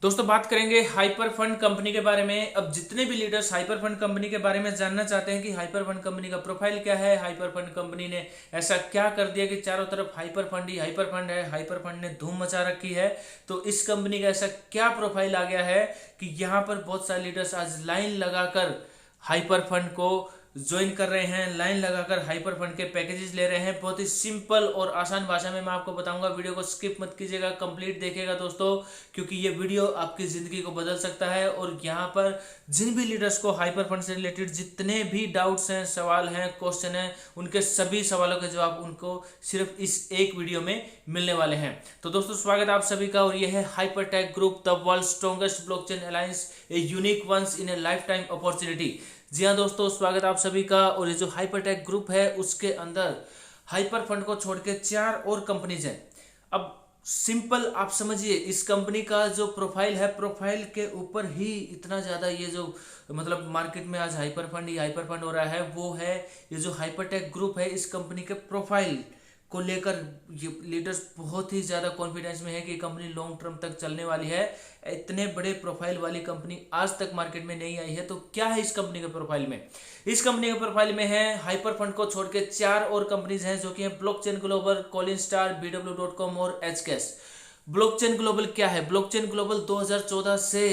दोस्तों बात करेंगे हाइपर फंड कंपनी के बारे में। अब जितने भी लीडर्स हाइपर फंड कंपनी के बारे में जानना चाहते हैं कि हाइपर फंड कंपनी का प्रोफाइल क्या है, हाइपर फंड कंपनी ने ऐसा क्या कर दिया कि चारों तरफ हाइपर फंड ही हाइपर फंड है, हाइपर फंड ने धूम मचा रखी है, तो इस कंपनी का ऐसा क्या प्रोफाइल आ गया है कि यहाँ पर बहुत सारे लीडर्स आज लाइन लगाकर हाइपर फंड को ज्वाइन कर रहे हैं, लाइन लगाकर हाइपर फंड के पैकेजेस ले रहे हैं। बहुत ही सिंपल और आसान भाषा में मैं आपको बताऊंगा, वीडियो को स्किप मत कीजिएगा, कंप्लीट देखिएगा दोस्तों, क्योंकि ये वीडियो आपकी जिंदगी को बदल सकता है। और यहाँ पर जिन भी लीडर्स को हाइपर फंड से रिलेटेड जितने भी डाउट्स हैं, सवाल हैं, क्वेश्चन हैं, उनके सभी सवालों के जवाब उनको सिर्फ इस एक वीडियो में मिलने वाले हैं। तो दोस्तों स्वागत है आप सभी का, और ये है Hypertech group, the world strongest blockchain alliance, a unique once in a lifetime opportunity. जी हाँ दोस्तों, स्वागत आप सभी का। और ये जो हाइपरटेक ग्रुप है उसके अंदर हाइपर फंड को छोड़ के 4 और कंपनीज हैं। अब सिंपल आप समझिए, इस कंपनी का जो प्रोफाइल है, प्रोफाइल के ऊपर ही इतना ज्यादा ये जो मतलब मार्केट में आज हाइपर फंड ही हाइपर फंड हो रहा है, वो है ये जो हाइपरटेक ग्रुप है। इस कंपनी के प्रोफाइल को लेकर ये लीडर्स बहुत ही ज़्यादा कॉन्फिडेंस में है कि कंपनी लॉन्ग टर्म तक चलने वाली है। इतने बड़े प्रोफाइल वाली कंपनी आज तक मार्केट में नहीं आई है। तो क्या है इस कंपनी के प्रोफाइल में? इस कंपनी के प्रोफाइल में है हाइपर फंड को छोड़ के 4 और कंपनीज हैं, जो कि हैं ब्लॉकचेन ग्लोबल, कॉलिनस्टार, BW.com और एचकैश। ब्लॉकचेन ग्लोबल क्या है? ब्लॉकचेन ग्लोबल 2014 से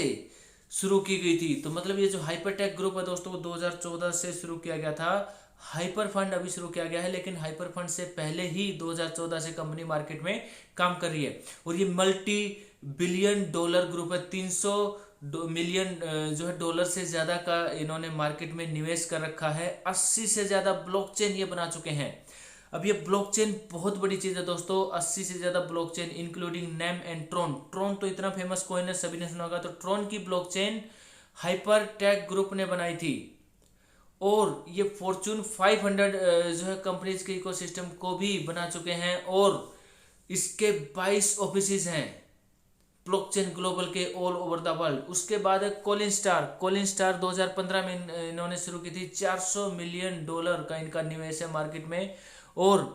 शुरू की गई थी। तो मतलब ये जो हाइपरटेक ग्रुप है दोस्तों, वो 2014 से शुरू किया गया था। हाइपर फंड अभी शुरू किया गया है, लेकिन हाइपर फंड से पहले ही 2014 से कंपनी मार्केट में काम कर रही है। और ये मल्टी बिलियन डॉलर ग्रुप है। 300 मिलियन जो है डॉलर से ज्यादा का इन्होंने मार्केट में निवेश कर रखा है। 80 से ज्यादा ब्लॉकचेन ये बना चुके हैं। अब ये ब्लॉकचेन बहुत बड़ी चीज है दोस्तों, 80 से ज्यादा blockchain including name and Tron. Tron तो इतना फेमस कॉइन है, सभी ने सुना होगा। तो ट्रॉन की ब्लॉकचेन हाइपरटेक ग्रुप ने बनाई थी। और ये फॉर्चून 500 जो है कंपनीज के इकोसिस्टम को भी बना चुके हैं। और इसके 22 ऑफिसेज हैं ब्लॉकचेन ग्लोबल के ऑल ओवर द वर्ल्ड। उसके बाद है कॉलिनस्टार। कॉलिनस्टार 2015 में इन्होंने शुरू की थी। 400 मिलियन डॉलर का इनका निवेश है मार्केट में। और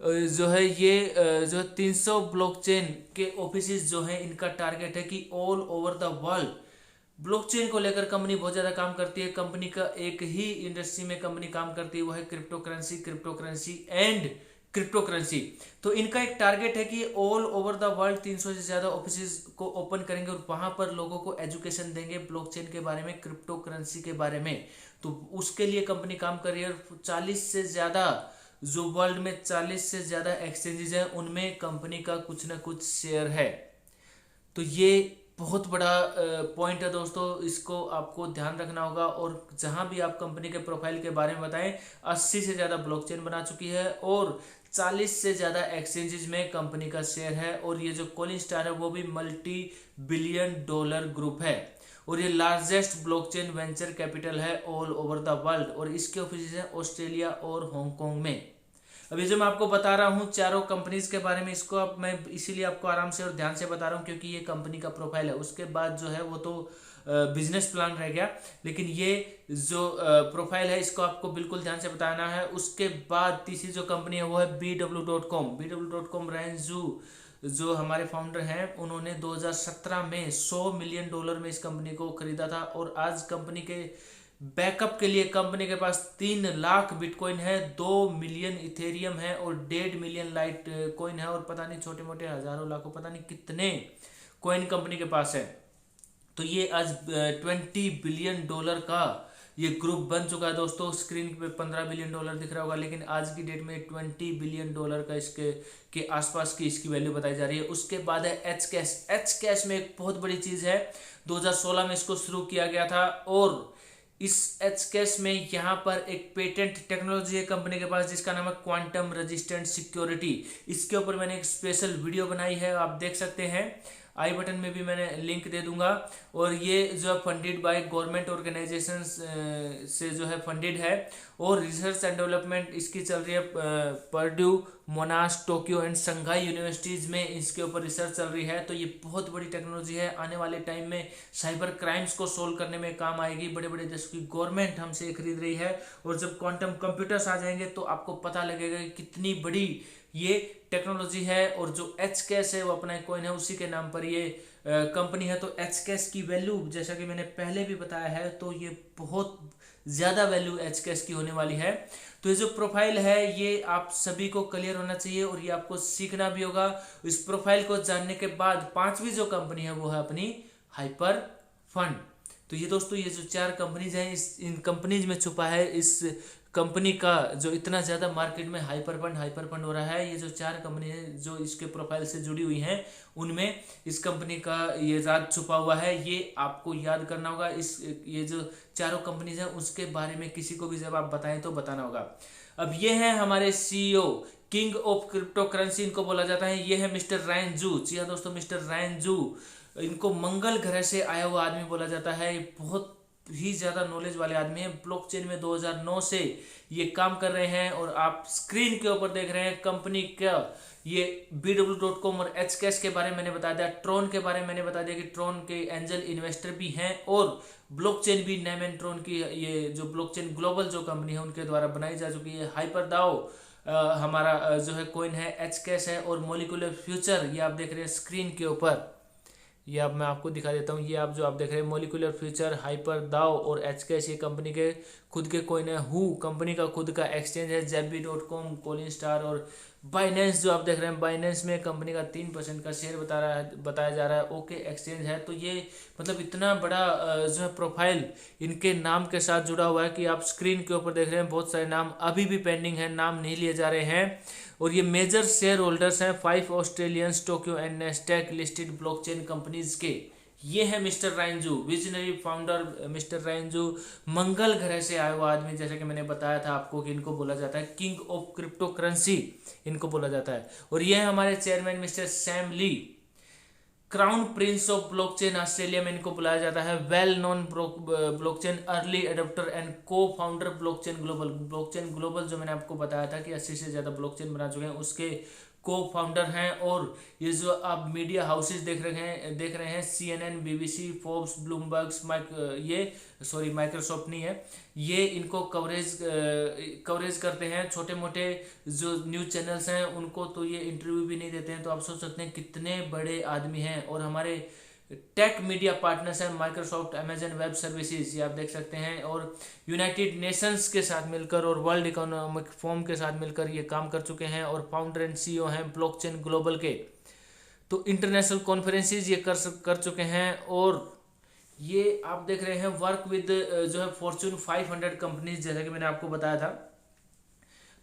जो है ये जो है 300 ब्लॉकचेन के ऑफिसेज जो है, इनका टारगेट है कि all over the world blockchain को लेकर कंपनी बहुत ज्यादा काम करती है। कंपनी का एक ही इंडस्ट्री में कंपनी काम करती है, वो है crypto currency, crypto currency and crypto currency. तो इनका एक टारगेट है कि ऑल ओवर द वर्ल्ड 300 से ज्यादा ऑफिसेज को ओपन करेंगे और वहां पर लोगों को एजुकेशन देंगे ब्लॉकचेन के बारे में, क्रिप्टो करेंसी के बारे में। तो उसके लिए कंपनी काम कर रही है। और 40 से ज्यादा जो वर्ल्ड में 40 से ज्यादा एक्सचेंजेस हैं, उनमें कंपनी का कुछ ना कुछ शेयर है। तो ये बहुत बड़ा पॉइंट है दोस्तों, इसको आपको ध्यान रखना होगा। और जहां भी आप कंपनी के प्रोफाइल के बारे में बताएं, 80 से ज्यादा ब्लॉकचेन बना चुकी है और 40 से ज्यादा एक्सचेंजेस में कंपनी का शेयर है। और ये जो कॉलिनस्टार है वो भी मल्टी बिलियन डॉलर ग्रुप है। और ये लार्जेस्ट ब्लॉकचेन वेंचर कैपिटल है ऑल ओवर द वर्ल्ड। और इसके ऑफिस हैं ऑस्ट्रेलिया और हांगकांग में। अभी जो मैं आपको बता रहा हूँ चारों कंपनीज के बारे में, इसको अब मैं इसीलिए आपको आराम से और ध्यान से बता रहा हूँ क्योंकि ये कंपनी का प्रोफाइल है। उसके बाद जो है वो तो बिजनेस प्लान रह गया, लेकिन ये जो प्रोफाइल है इसको आपको बिल्कुल ध्यान से बताना है। उसके बाद तीसरी जो कंपनी है वो है BW.com। BW.com रेंजू जो हमारे फाउंडर हैं, उन्होंने 2017 में 100 मिलियन डॉलर में इस कंपनी को खरीदा था। और आज कंपनी के बैकअप के लिए कंपनी के पास 3 लाख बिटकॉइन है, 2 मिलियन इथेरियम है और 1.5 मिलियन लाइट कॉइन है। और पता नहीं छोटे मोटे हजारों लाखों पता नहीं कितने कॉइन कंपनी के पास है। तो ये आज 20 बिलियन डॉलर का ये ग्रुप बन चुका है दोस्तों। स्क्रीन पे 15 बिलियन डॉलर दिख रहा होगा, लेकिन आज की डेट में 20 बिलियन डॉलर का इसके के आसपास की इसकी वैल्यू बताई जा रही है। उसके बाद है एचकैश। एचकैश में एक बहुत बड़ी चीज है, 2016 में इसको शुरू किया गया था। और इस एचकैश में यहाँ पर एक पेटेंट टेक्नोलॉजी है कंपनी के पास, जिसका नाम है क्वांटम रेजिस्टेंट सिक्योरिटी। इसके ऊपर मैंने एक स्पेशल वीडियो बनाई है, आप देख सकते हैं, आई बटन में भी मैंने लिंक दे दूंगा। और ये जो है फंडेड बाय गवर्नमेंट ऑर्गेनाइजेशंस से जो है फंडेड है। और रिसर्च एंड डेवलपमेंट इसकी चल रही है Purdue, मोनाश, Tokyo and Shanghai universities में इसके ऊपर रिसर्च चल रही है। तो ये बहुत बड़ी टेक्नोलॉजी है, आने वाले टाइम में साइबर क्राइम्स को सोल्व करने में काम आएगी। बड़े बड़े देशों की गवर्नमेंट हमसे खरीद रही है। और जब क्वांटम कंप्यूटर्स आ जाएंगे तो आपको पता लगेगा कि कितनी बड़ी ये टेक्नोलॉजी है। और जो एच कैश है वो अपना कॉइन है, उसी के नाम पर ये कंपनी है। तो एच कैश की वैल्यू जैसा कि मैंने पहले भी बताया है, तो ये बहुत ज़्यादा वैल्यू एच कैश की होने वाली है। तो ये जो प्रोफाइल है ये आप सभी को क्लियर होना चाहिए और ये आपको सीखना भी होगा। इस प्रोफाइल को जानने के बाद पांचवी जो कंपनी है वो है अपनी हाइपर फंड। तो ये दोस्तों ये जो चार कंपनीज हैं, इन कंपनीज में छुपा है इस कंपनी का जो इतना ज़्यादा मार्केट में हाइपर फंड हो रहा है। ये जो चार कंपनी है जो इसके प्रोफाइल से जुड़ी हुई हैं, उनमें इस कंपनी का ये राज छुपा हुआ है। ये आपको याद करना होगा। ये जो चारों कंपनीज हैं उसके बारे में किसी को भी जब आप बताएं तो बताना होगा। अब ये है हमारे CEO, king of crypto currency इनको बोला जाता है। ये है मिस्टर रायन जू। जी हाँ दोस्तों, मिस्टर रायन जू, इनको मंगल ग्रह से आया हुआ आदमी बोला जाता है। बहुत ही ज़्यादा नॉलेज वाले आदमी हैं। ब्लॉकचेन में 2009 से ये काम कर रहे हैं। और आप स्क्रीन के ऊपर देख रहे हैं कंपनी का ये BW.com और एच कैश के बारे में मैंने बता दिया। ट्रॉन के बारे में मैंने बता दिया कि ट्रॉन के एंजल इन्वेस्टर भी हैं। और ब्लॉकचेन भी नेम एंड ट्रॉन की ये जो ब्लॉकचेन ग्लोबल जो कंपनी है उनके द्वारा बनाई जा चुकी है। हाइपर दाओ हमारा जो है कॉइन है, एच कैश है। और मोलिकुलर फ्यूचर ये आप देख रहे हैं स्क्रीन के ऊपर, ये अब मैं आपको दिखा देता हूँ। ये आप जो आप देख रहे हैं मोलिकुलर फ्यूचर, हाइपर दाओ और एच कैश, ये कंपनी के खुद के कॉइन है। हु कंपनी का खुद का एक्सचेंज है। Zebby.com, कोलिन स्टार और बाइनेंस जो आप देख रहे हैं, बाइनेंस में कंपनी का 3% का शेयर बताया जा रहा है। ओके एक्सचेंज है। तो ये मतलब इतना बड़ा जो है प्रोफाइल इनके नाम के साथ जुड़ा हुआ है कि आप स्क्रीन के ऊपर देख रहे हैं बहुत सारे नाम अभी भी पेंडिंग है, नाम नहीं लिए जा रहे हैं। और ये मेजर शेयर होल्डर्स हैं 5 Australians Tokyo and Nasdaq listed blockchain companies के। ये है मिस्टर रायनजू, विजनरी फाउंडर मिस्टर रायनजू, मंगल ग्रह से आया हुआ आदमी। जैसा कि मैंने बताया था आपको कि इनको बोला जाता है किंग ऑफ क्रिप्टो करेंसी, इनको बोला जाता है। और ये है हमारे chairman mister Sam Lee, crown prince of blockchain Australia में इनको बुलाया जाता है। Well known blockchain early adopter and co founder blockchain global. Blockchain global जो मैंने आपको बताया था कि 80 से ज़्यादा ब्लॉकचेन बना चुके हैं, उसके को फाउंडर हैं। और ये जो आप मीडिया हाउसेज देख रहे हैं CNN, BBC, Forbes, Bloomberg's, Microsoft नहीं है ये, इनको कवरेज करते हैं। छोटे मोटे जो न्यूज़ चैनल्स हैं उनको तो ये इंटरव्यू भी नहीं देते हैं। तो आप सोच सकते हैं कितने बड़े आदमी हैं। और हमारे टेक मीडिया पार्टनर्स हैं माइक्रोसॉफ्ट, अमेजन वेब सर्विसेज, ये आप देख सकते हैं। और यूनाइटेड नेशंस के साथ मिलकर और वर्ल्ड इकोनॉमिक फोरम के साथ मिलकर ये काम कर चुके हैं। और फाउंडर एंड CEO हैं ब्लॉकचेन ग्लोबल के। तो इंटरनेशनल कॉन्फ्रेंसेज ये कर चुके हैं। और ये आप देख रहे हैं वर्क विद जो है फॉर्च्यून 500 कंपनीज, जैसा कि मैंने आपको बताया था।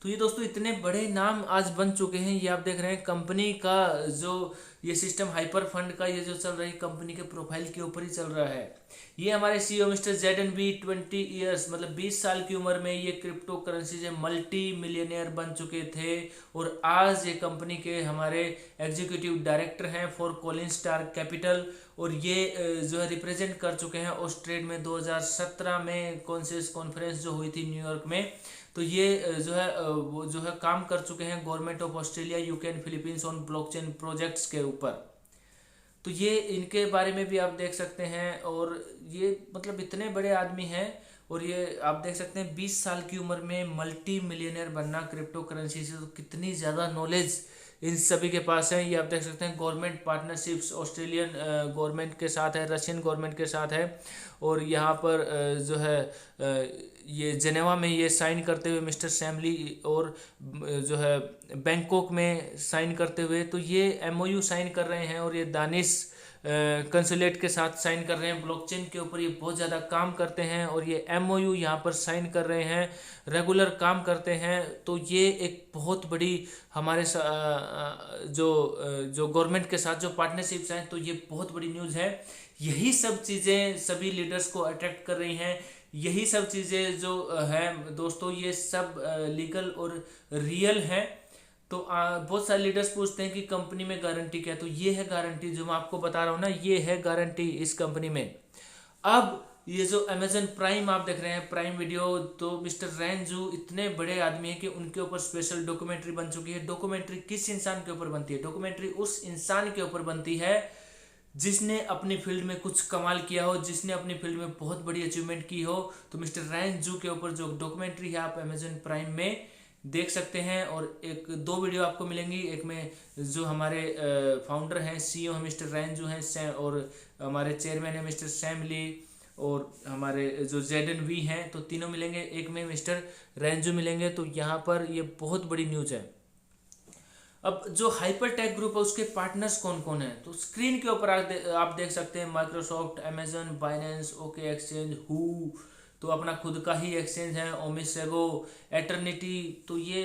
तो ये दोस्तों इतने बड़े नाम आज बन चुके हैं। ये आप देख रहे हैं कंपनी का जो ये सिस्टम हाइपर फंड का ये जो चल रही कंपनी के प्रोफाइल के ऊपर ही चल रहा है। ये हमारे CEO मिस्टर ZNB 20 ईयर्स मतलब 20 साल की उम्र में ये क्रिप्टो करेंसी से मल्टी मिलियनियर बन चुके थे। और आज ये कंपनी के हमारे एग्जीक्यूटिव डायरेक्टर हैं फॉर कोलिन स्टार कैपिटल। और ये जो है रिप्रेजेंट कर चुके हैं ऑस्ट्रेलिया में 2017 में कॉन्सेस कॉन्फ्रेंस जो हुई थी न्यूयॉर्क में। तो ये वो जो है काम कर चुके हैं government of Australia, UK and Philippines on blockchain projects के ऊपर। तो ये इनके बारे में भी आप देख सकते हैं। और ये मतलब इतने बड़े आदमी हैं। और ये आप देख सकते हैं 20 साल की उम्र में मल्टी मिलियनर बनना क्रिप्टो करेंसी से, तो कितनी ज़्यादा नॉलेज इन सभी के पास है। ये आप देख सकते हैं गवर्नमेंट पार्टनरशिप्स ऑस्ट्रेलियन गवर्नमेंट के साथ है, रशियन गवर्नमेंट के साथ है। और यहाँ पर जो है ये जेनेवा में ये साइन करते हुए मिस्टर सैमली, और जो है बैंकॉक में साइन करते हुए, तो ये MOU साइन कर रहे हैं। और ये दानिश कंसुलेट के साथ साइन कर रहे हैं। ब्लॉकचेन के ऊपर ये बहुत ज़्यादा काम करते हैं। और ये MOU यहाँ पर साइन कर रहे हैं, रेगुलर काम करते हैं। तो ये एक बहुत बड़ी हमारे जो गवर्नमेंट के साथ जो पार्टनरशिप्स हैं, तो ये बहुत बड़ी न्यूज़ है। यही सब चीज़ें सभी लीडर्स को अट्रैक्ट कर रही हैं। यही सब चीज़ें जो हैं दोस्तों, ये सब लीगल और रियल हैं। तो बहुत सारे लीडर्स पूछते हैं कि कंपनी में गारंटी क्या है। तो ये है गारंटी जो मैं आपको बता रहा हूँ ना, ये है गारंटी इस कंपनी में। अब ये जो अमेजन प्राइम आप देख रहे हैं, प्राइम वीडियो, तो मिस्टर रैनजू इतने बड़े आदमी हैं कि उनके ऊपर स्पेशल डॉक्यूमेंट्री बन चुकी है। डॉक्यूमेंट्री किस इंसान के ऊपर बनती है? डॉक्यूमेंट्री उस इंसान के ऊपर बनती है जिसने अपनी फील्ड में कुछ कमाल किया हो, जिसने अपनी फील्ड में बहुत बड़ी अचीवमेंट की हो। तो मिस्टर रैनजू के ऊपर जो डॉक्यूमेंट्री है आप अमेजन प्राइम में देख सकते हैं। और एक दो वीडियो आपको मिलेंगी, एक में जो हमारे फाउंडर हैं, सीईओ हैं मिस्टर रैंजू हैं, और हमारे चेयरमैन हैं मिस्टर सैम ली, और हमारे जो ZNV हैं, तो तीनों मिलेंगे। एक में मिस्टर रैंजू मिलेंगे। तो यहाँ पर ये बहुत बड़ी न्यूज़ है। अब जो हाइपरटेक ग्रुप है उसके पार्टनर्स कौन कौन हैं, तो स्क्रीन के ऊपर आप देख सकते हैं Microsoft, Amazon, Binance, okay exchange, who, तो अपना खुद का ही एक्सचेंज है, ओमिसेगो, एटर्निटी, तो ये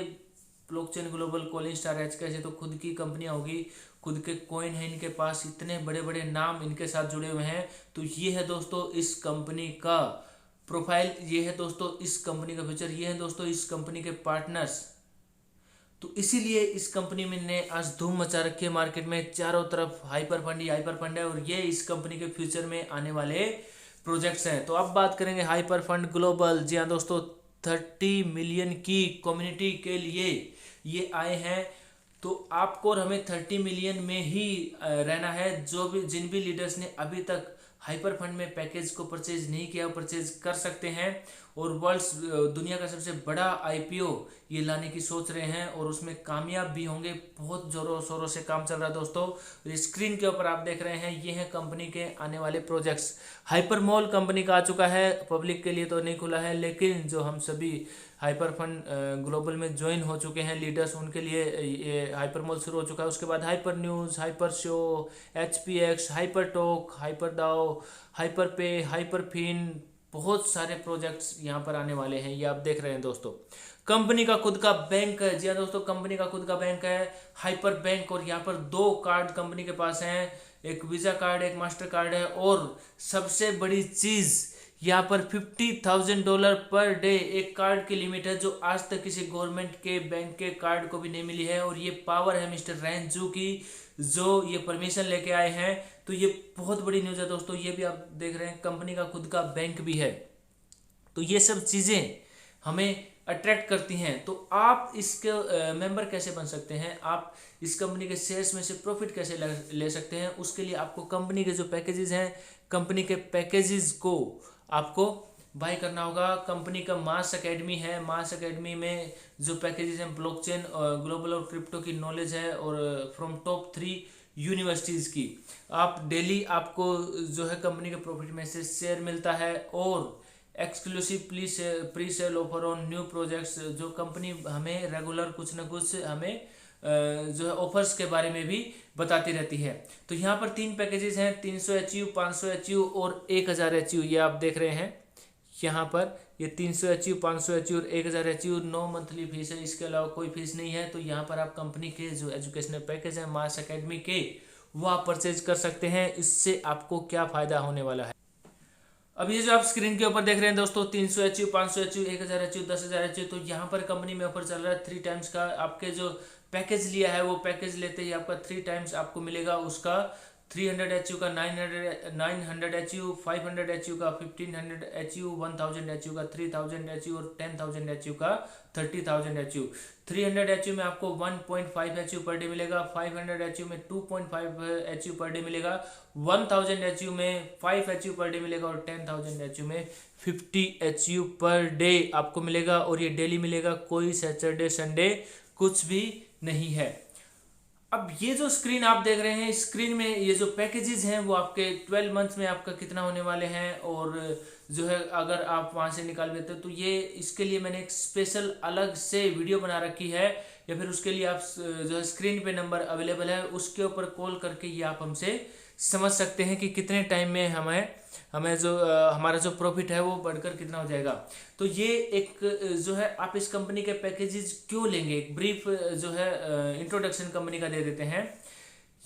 ब्लॉकचेन ग्लोबल, कोलिन स्टार, एचकेएस, तो खुद की कंपनियां होगी, खुद के कॉइन है इनके पास, इतने बड़े बड़े नाम इनके साथ जुड़े हुए हैं। तो ये है दोस्तों इस कंपनी का प्रोफाइल, ये है दोस्तों इस कंपनी का फ्यूचर, ये है दोस्तों इस कंपनी के पार्टनर्स। तो इसीलिए इस कंपनी में ने आज धूम मचा रखी है मार्केट में, चारों तरफ हाइपर फंड ही हाइपर फंड है, और ये इस कंपनी के फ्यूचर में आने वाले प्रोजेक्ट्स हैं। तो अब बात करेंगे हाइपर फंड ग्लोबल। जी हाँ दोस्तों, 30 मिलियन की कम्युनिटी के लिए ये आए हैं। तो आपको और हमें 30 मिलियन में ही रहना है। जो भी जिन भी लीडर्स ने अभी तक हाइपर फंड में पैकेज को परचेज नहीं किया, परचेज कर सकते हैं। और दुनिया का सबसे बड़ा IPO ये लाने की सोच रहे हैं, और उसमें कामयाब भी होंगे। बहुत जोरों शोरों से काम चल रहा है दोस्तों। स्क्रीन के ऊपर आप देख रहे हैं, ये हैं कंपनी के आने वाले प्रोजेक्ट्स। हाइपर मॉल कंपनी का आ चुका है, पब्लिक के लिए तो नहीं खुला है, लेकिन जो हम सभी हाइपर फंड ग्लोबल में ज्वाइन हो चुके हैं लीडर्स, उनके लिए ये हाइपर मॉल शुरू हो चुका है। उसके बाद hyper news, hyper show, HPX, hyper talk, hyper दाओ, हाइपर पे, हाइपर फिन, बहुत सारे प्रोजेक्ट्स यहाँ पर आने वाले हैं। ये आप देख रहे हैं दोस्तों। कंपनी का खुद का बैंक है। जी हाँ दोस्तों, कंपनी का खुद का बैंक है हाइपर बैंक, और यहाँ पर 2 कार्ड कंपनी के पास हैं, एक वीजा कार्ड, एक मास्टर कार्ड है। और सबसे बड़ी चीज यहाँ पर $50,000 पर डे एक कार्ड की लिमिट है, जो आज तक किसी गवर्नमेंट के बैंक के कार्ड को भी नहीं मिली है। और ये पावर है मिस्टर रैंजू की, जो ये परमिशन लेके आए हैं। तो ये बहुत बड़ी न्यूज़ है दोस्तों। ये भी आप देख रहे हैं, कंपनी का खुद का बैंक भी है। तो ये सब चीज़ें हमें अट्रैक्ट करती हैं। तो आप इसके मेंबर कैसे बन सकते हैं, आप इस कंपनी के शेयर्स में से प्रॉफिट कैसे ले सकते हैं, उसके लिए आपको कंपनी के जो पैकेजेस हैं, कंपनी के पैकेजेस को आपको बाय करना होगा। कंपनी का मास एकेडमी है, मास एकेडमी में जो पैकेजेस हैं ब्लॉकचेन, ग्लोबल और क्रिप्टो की नॉलेज है, और फ्रॉम टॉप 3 यूनिवर्सिटीज़ की। आप डेली आपको जो है कंपनी के प्रॉफिट में से शेयर मिलता है, और exclusive pre sale offer on new projects, जो कंपनी हमें रेगुलर कुछ ना कुछ हमें जो है ऑफर्स के बारे में भी बताती रहती है। तो यहाँ पर 3 पैकेजेस हैं, 300 HU, 500 HU और 1000 HU। ये आप देख रहे हैं यहाँ पर, ये 300 HU, 500 HU और 1000 HU। 9 मंथली फीस है, इसके अलावा कोई फीस नहीं है। तो यहाँ पर आप कंपनी के जो एजुकेशनल पैकेज है मास एकेडमी के, वो आप परचेज कर सकते हैं। इससे आपको क्या फ़ायदा होने वाला है। अब ये जो आप स्क्रीन के ऊपर देख रहे हैं दोस्तों, 300 HU, 500 HU, 1000 HU, 10,000 HU, तो यहाँ पर कंपनी में ऑफर चल रहा है 3 टाइम्स का। आपके जो पैकेज लिया है, वो पैकेज लेते ही आपका 3 टाइम्स आपको मिलेगा उसका। 300 HU का 900 HU, 500 HU का 1500 HU, 1000 HU का 3000 HU और 10,000 HU का 30,000 HU। 300 HU में आपको 1.5 HU पर डे मिलेगा, 500 HU में 2.5 HU पर डे मिलेगा, 1000 HU में 5 HU पर डे मिलेगा, और 10,000 HU में 50 HU पर डे आपको मिलेगा। और ये डेली मिलेगा, कोई सैटरडे संडे कुछ भी नहीं है। अब ये जो स्क्रीन आप देख रहे हैं, स्क्रीन में ये जो पैकेजेस हैं वो आपके 12 मंथ्स में आपका कितना होने वाले हैं, और जो है अगर आप वहां से निकाल लेते हो तो ये, इसके लिए मैंने एक स्पेशल अलग से वीडियो बना रखी है, या फिर उसके लिए आप जो है स्क्रीन पे नंबर अवेलेबल है, उसके ऊपर कॉल करके ये आप हमसे समझ सकते हैं कि कितने टाइम में हमें जो हमारा जो प्रॉफिट है वो बढ़कर कितना हो जाएगा। तो ये एक जो है आप इस कंपनी के पैकेजेस क्यों लेंगे, एक ब्रीफ जो है इंट्रोडक्शन कंपनी का दे देते हैं।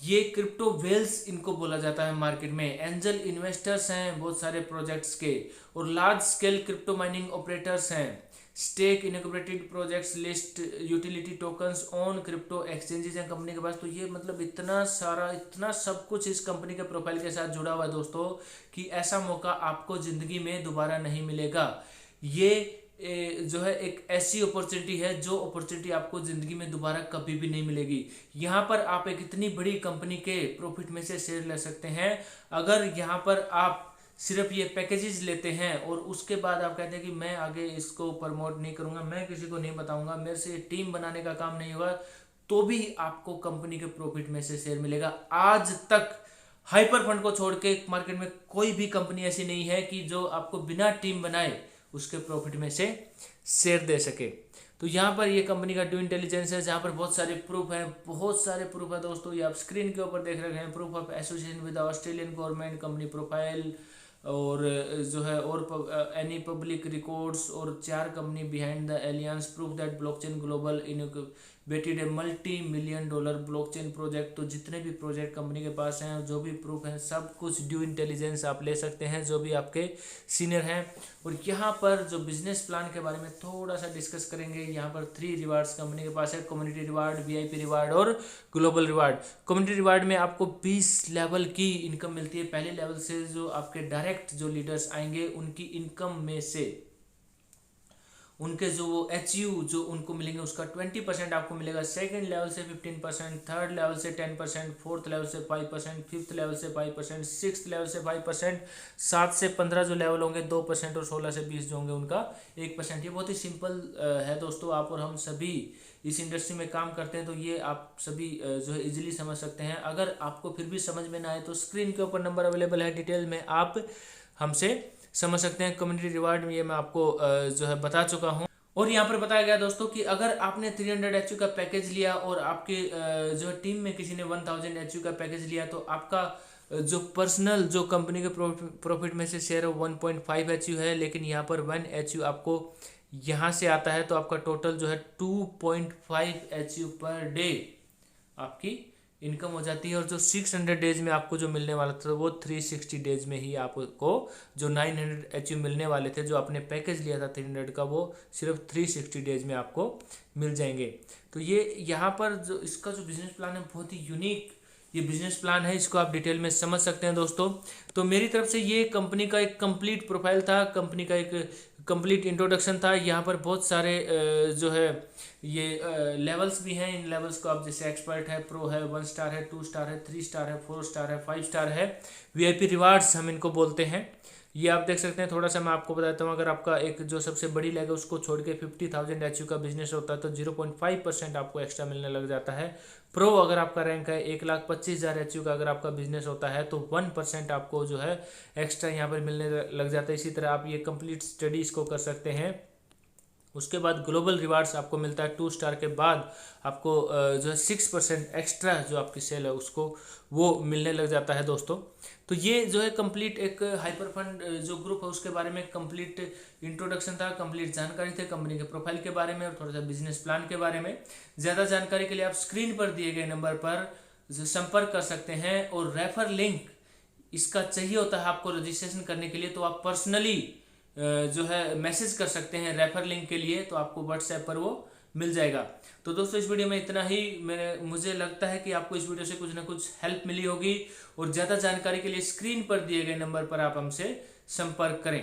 ये क्रिप्टो वेल्स इनको बोला जाता है मार्केट में। एंजल इन्वेस्टर्स हैं बहुत सारे प्रोजेक्ट्स के, और large scale crypto mining operators हैं। Stake incorporated projects list utility tokens on crypto exchanges हैं कंपनी के पास। तो ये मतलब इतना सारा, इतना सब कुछ इस कंपनी के प्रोफाइल के साथ जुड़ा हुआ है दोस्तों, कि ऐसा मौका आपको जिंदगी में दोबारा नहीं मिलेगा। ये जो है एक ऐसी अपॉर्चुनिटी है, जो अपॉर्चुनिटी आपको जिंदगी में दोबारा कभी भी नहीं मिलेगी। यहाँ पर आप एक इतनी बड़ी कंपनी के प्रॉफिट में से शेयर ले सकते हैं। अगर यहाँ पर आप सिर्फ ये पैकेजेस लेते हैं और उसके बाद आप कहते हैं कि मैं आगे इसको प्रमोट नहीं करूंगा, मैं किसी को नहीं बताऊंगा, मेरे से टीम बनाने का काम नहीं होगा, तो भी आपको कंपनी के प्रॉफिट में से शेयर मिलेगा। आज तक हाइपर फंड को छोड़ के मार्केट में कोई भी कंपनी ऐसी नहीं है कि जो आपको बिना टीम बनाए उसके प्रॉफिट में से शेयर दे सके। तो यहाँ पर ये कंपनी का ड्यू इंटेलिजेंस है, जहाँ पर बहुत सारे प्रूफ हैं, बहुत सारे प्रूफ है दोस्तों। ये आप स्क्रीन के ऊपर देख रहे हैं, proof of association with Australian government, company profile, और जो है और एनी पब्लिक रिकॉर्ड्स, और 4 company behind the aliens, proof that blockchain global innovated A $multi-million blockchain project. तो जितने भी प्रोजेक्ट कंपनी के पास हैं, जो भी प्रूफ हैं, सब कुछ ड्यू इंटेलिजेंस आप ले सकते हैं, जो भी आपके सीनियर हैं। और यहाँ पर जो बिजनेस प्लान के बारे में थोड़ा सा डिस्कस करेंगे। यहाँ पर 3 रिवार्ड्स कंपनी के पास है, कम्युनिटी रिवार्ड, वीआईपी रिवार्ड और ग्लोबल रिवार्ड। कम्युनिटी रिवार्ड में आपको 20 लेवल की इनकम मिलती है। पहले लेवल से जो आपके डायरेक्ट जो लीडर्स आएंगे उनकी इनकम में से उनके जो वो एचयू जो उनको मिलेंगे उसका 20% आपको मिलेगा। सेकंड लेवल से 15%, थर्ड लेवल से 10%, फोर्थ लेवल से 5%, फिफ्थ लेवल से 5%, सिक्स्थ लेवल से 5%, 7 से 15 जो लेवल होंगे 2%, और 16 से 20 जो होंगे उनका 1%। ये बहुत ही सिंपल है दोस्तों। आप और हम सभी इस इंडस्ट्री में काम करते हैं, तो ये आप सभी जो है इजीली समझ सकते हैं। अगर आपको फिर भी समझ में ना आए तो स्क्रीन के ऊपर नंबर अवेलेबल है, डिटेल में आप हमसे समझ सकते हैं। कम्युनिटी रिवार्ड में ये मैं आपको जो है बता चुका हूँ। और यहाँ पर बताया गया दोस्तों कि अगर आपने 300 एचयू का पैकेज लिया और आपके जो टीम में किसी ने 1000 एचयू का पैकेज लिया, तो आपका जो पर्सनल जो कंपनी के प्रॉफिट में से शेयर 1.5 एचयू है, लेकिन यहाँ पर 1 एचयू आपको यहाँ से आता है, तो आपका टोटल जो है 2.5 एचयू पर डे आपकी इनकम हो जाती है। और जो 600 डेज में आपको जो मिलने वाला था वो 360 डेज में ही आपको जो 900 एचयू मिलने वाले थे, जो आपने पैकेज लिया था 300 का, वो सिर्फ 360 डेज में आपको मिल जाएंगे। तो ये यहाँ पर जो इसका जो बिजनेस प्लान है बहुत ही यूनिक ये बिजनेस प्लान है, इसको आप डिटेल में समझ सकते हैं दोस्तों। तो मेरी तरफ से ये कंपनी का एक कंप्लीट प्रोफाइल था, कंपनी का एक कंप्लीट इंट्रोडक्शन था। यहाँ पर बहुत सारे जो है ये लेवल्स भी हैं। इन लेवल्स को आप जैसे एक्सपर्ट है, प्रो है, 1 स्टार है, 2 स्टार है, 3 स्टार है, 4 स्टार है, 5 स्टार है, वीआईपी रिवार्ड्स हम इनको बोलते हैं। ये आप देख सकते हैं। थोड़ा सा मैं आपको बताता हूँ, अगर आपका एक जो सबसे बड़ी लेग है उसको छोड़ के 50,000 एचयू का बिजनेस होता है तो 0.5% आपको एक्स्ट्रा मिलने लग जाता है। प्रो अगर आपका रैंक है 1,25,000 एचयू का अगर आपका बिजनेस होता है तो 1% आपको जो है एक्स्ट्रा यहाँ पर मिलने लग जाता है। इसी तरह आप ये कंप्लीट स्टडीज को कर सकते हैं। उसके बाद ग्लोबल रिवार्ड्स आपको मिलता है 2 स्टार के बाद आपको जो है 6% एक्स्ट्रा जो आपकी सेल है उसको वो मिलने लग जाता है दोस्तों। तो ये जो है कंप्लीट एक हाइपर फंड जो ग्रुप है उसके बारे में कंप्लीट इंट्रोडक्शन था, कंप्लीट जानकारी थे कंपनी के प्रोफाइल के बारे में और थोड़ा सा बिजनेस प्लान के बारे में। ज़्यादा जानकारी के लिए आप स्क्रीन पर दिए गए नंबर पर संपर्क कर सकते हैं। और रेफर लिंक इसका चाहिए होता है आपको रजिस्ट्रेशन करने के लिए, तो आप पर्सनली जो है मैसेज कर सकते हैं रेफर लिंक के लिए, तो आपको व्हाट्सएप पर वो मिल जाएगा। तो दोस्तों इस वीडियो में इतना ही। मुझे लगता है कि आपको इस वीडियो से कुछ ना कुछ हेल्प मिली होगी। और ज़्यादा जानकारी के लिए स्क्रीन पर दिए गए नंबर पर आप हमसे संपर्क करें।